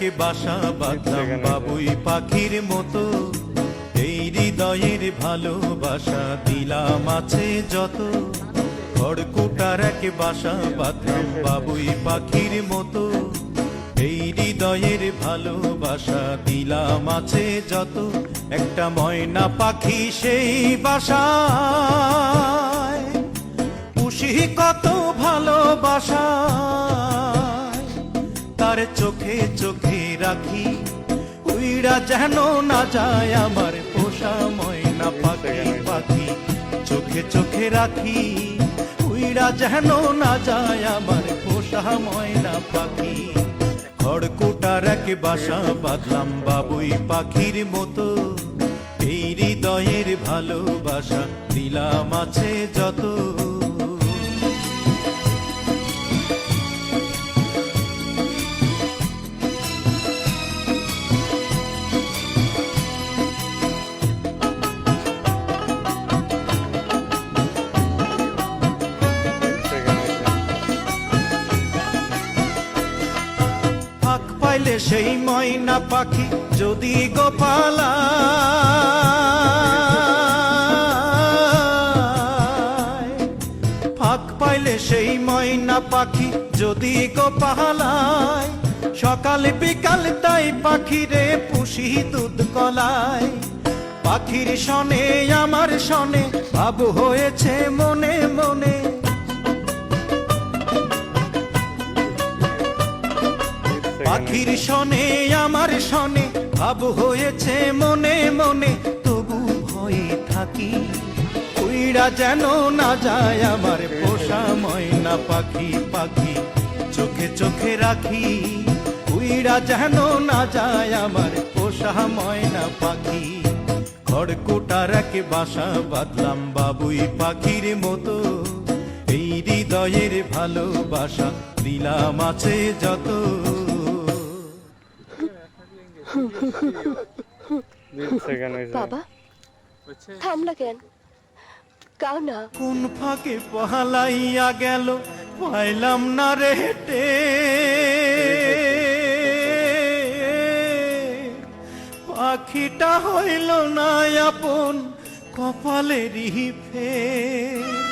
এক বাসা বাঁধলাম বাবুই পাখির মতো, এই হৃদয়ের ভালোবাসা দিলাম আছে যত। খড়কুটার এক বাসা বাঁধলাম বাবুই পাখির মতো, এই হৃদয়ের ভালোবাসা দিলাম আছে যত। একটা ময়না পাখি সেই বাসায়, পুষি কত ভালোবাসা, তার চোখে চোখে রাখি, উইরা যেন না যায় আমার পোষা ময়না পাখি। পাখি চোখে চোখে রাখি, উইরা যেন না যায় আমার পোষা ময়না পাখি। খড়কুটার এক বাসা বাঁধলাম বাবুই পাখির মতো, এই হৃদয়ের ভালোবাসা দিলাম আছে যত। ফাঁক পাইলে সেই ময়না পাখি যদি গোপালা, ফাঁক পাইলে সেই ময়না পাখি যদি গোপালায়, সকাল বিকাল তাই পাখিরে পুষি দুধ কলায়। পাখির শনে আমার শনে ভাব হয়েছে মনে মনে, পাখির শনে আমার শনে ভাব হয়েছে মনে মনে। তবু ভয়ে থাকি, উইরা যেন না যায় আমার পোষা ময়না পাখি। পাখি চোখে চোখে রাখি, উইরা যেন না যায় আমার পোষা ময়না পাখি। খড়কুটার এক বাসা বাঁধলাম বাবুই পাখির মতো, এই হৃদয়ের ভালোবাসা দিলাম আছে যত। বাবা থামলা কেন? কাও না। কোন ফাঁকে পালাইয়া গেল পাইলাম না রে হেটে, পাখিটা হইল না আপন কপালেরই ফের।